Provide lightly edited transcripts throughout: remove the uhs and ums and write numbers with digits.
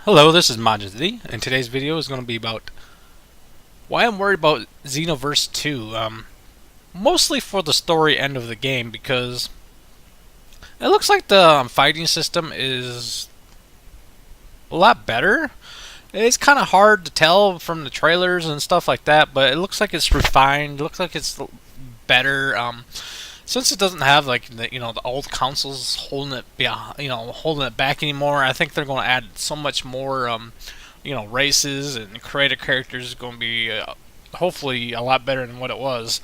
Hello, this is Majid, and today's video is going to be about why I'm worried about Xenoverse 2. Mostly for the story end of the game, because it looks like the fighting system is a lot better. It's kind of hard to tell from the trailers and stuff like that, but it looks like it's refined. It looks like it's better. Since it doesn't have like the old consoles holding it holding it back anymore, I think they're going to add so much more races and creative characters is going to be hopefully a lot better than what it was.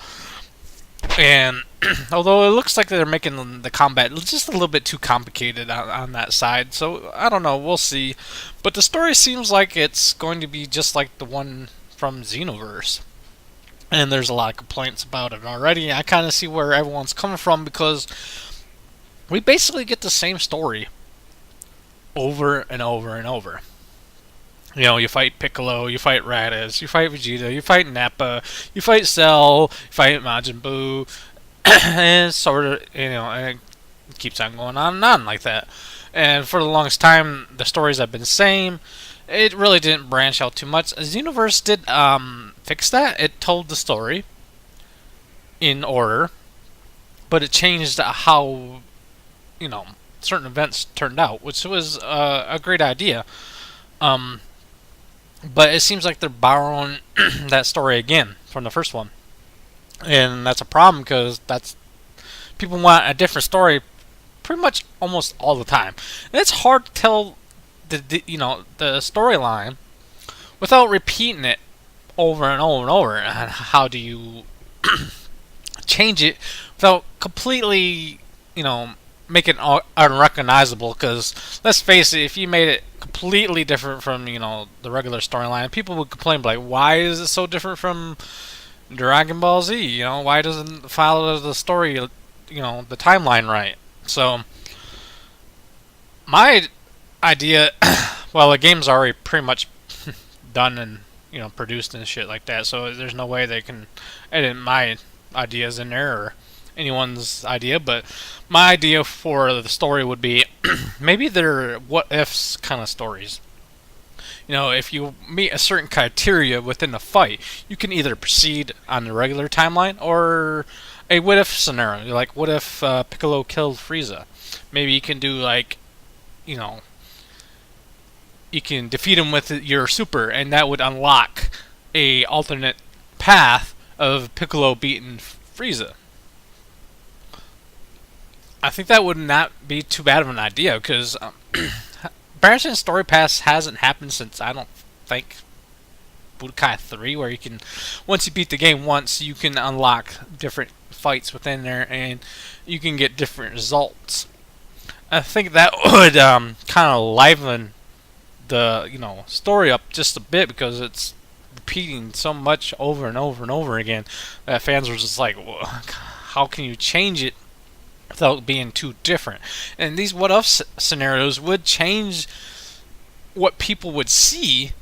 And although it looks like they're making the combat just a little bit too complicated on that side, so I don't know, we'll see. But the story seems like it's going to be just like the one from Xenoverse. And there's a lot of complaints about it already. I kind of see where everyone's coming from, because we basically get the same story over and over and over. You know, you fight Piccolo, you fight Raditz, you fight Vegeta, you fight Nappa, you fight Cell, you fight Majin Buu, and it's sort of, and it keeps on going on and on like that. And for the longest time, the stories have been the same. It really didn't branch out too much. Xenoverse did fix that. It told the story in order, but it changed how certain events turned out, which was a great idea. But it seems like they're borrowing that story again from the first one, and that's a problem, because that's people want a different story pretty much almost all the time, and it's hard to tell the storyline without repeating it over and over and over. And how do you change it without completely, make it unrecognizable? Because let's face it, if you made it completely different from the regular storyline, people would complain like, why is it so different from Dragon Ball Z? Why doesn't it follow the story, the timeline right? So my idea, well, the game's already pretty much done and produced and shit like that, so there's no way they can edit my ideas in there or anyone's idea. But my idea for the story would be maybe they're what ifs kind of stories. If you meet a certain criteria within the fight, you can either proceed on the regular timeline or a what if scenario. Like, what if Piccolo killed Frieza? Maybe you can do like, you can defeat him with your super, and that would unlock a alternate path of Piccolo beating Frieza. I think that would not be too bad of an idea, because branching story paths hasn't happened since, I don't think, Budokai 3, where you can, once you beat the game once, you can unlock different fights within there, and you can get different results. I think that would kind of liven the story up just a bit, because it's repeating so much over and over and over again that fans were just like, well, how can you change it without being too different? And these what if scenarios would change what people would see.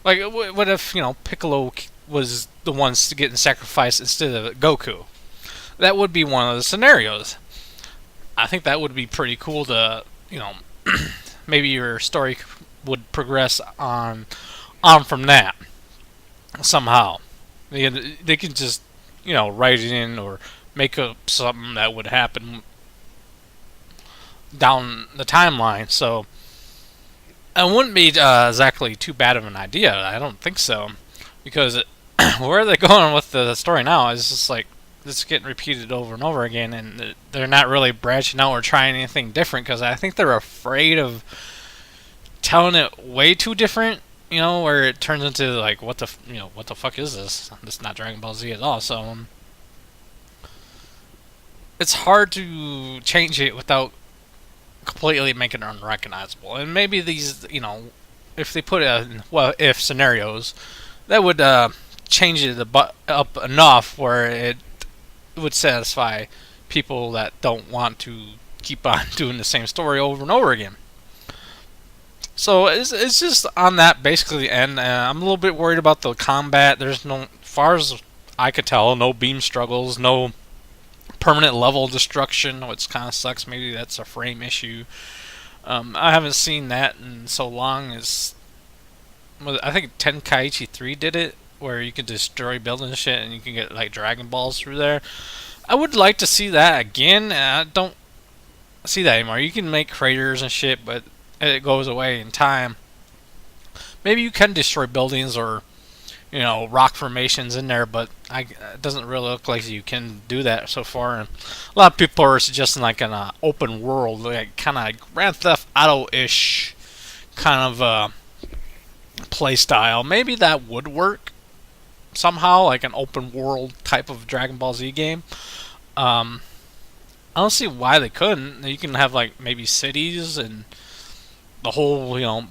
Like, what if Piccolo was the ones getting sacrificed instead of Goku? That would be one of the scenarios. I think that would be pretty cool to maybe your story would progress on from that somehow. They can just write it in or make up something that would happen down the timeline. So it wouldn't be exactly too bad of an idea. I don't think so, because where they're going with the story now is just like, it's getting repeated over and over again, and they're not really branching out or trying anything different, because I think they're afraid of telling it way too different, where it turns into like, what the fuck is this? This is not Dragon Ball Z at all. So it's hard to change it without completely making it unrecognizable. And maybe these, if they put it in what if scenarios, that would change it up enough where it would satisfy people that don't want to keep on doing the same story over and over again. So it's just on that basically the end. I'm a little bit worried about the combat. There's no, as far as I could tell, no beam struggles, no permanent level destruction, which kind of sucks. Maybe that's a frame issue. I haven't seen that in so long. I think Tenkaichi 3 did it, where you could destroy buildings and shit, and you can get like Dragon Balls through there. I would like to see that again. I don't see that anymore. You can make craters and shit, but it goes away in time. Maybe you can destroy buildings or rock formations in there, but it doesn't really look like you can do that so far. And a lot of people are suggesting like an open world, like kind of Grand Theft Auto-ish kind of play style. Maybe that would work somehow, like an open world type of Dragon Ball Z game. Um, I don't see why they couldn't. You can have like maybe cities and the whole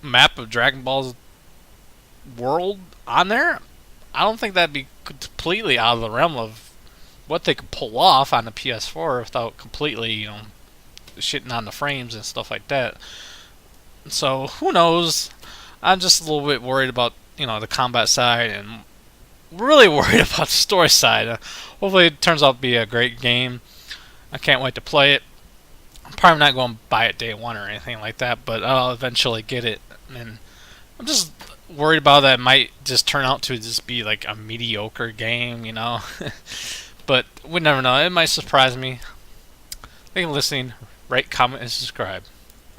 map of Dragon Ball's world on there. I don't think that'd be completely out of the realm of what they could pull off on the PS4 without completely shitting on the frames and stuff like that. So who knows? I'm just a little bit worried about the combat side and really worried about the story side. Hopefully it turns out to be a great game. I can't wait to play it. I'm probably not going to buy it day one or anything like that, but I'll eventually get it. And I'm just worried about that it might just turn out to just be like a mediocre game. But we never know. It might surprise me. Thank you for listening. Rate, comment, and subscribe.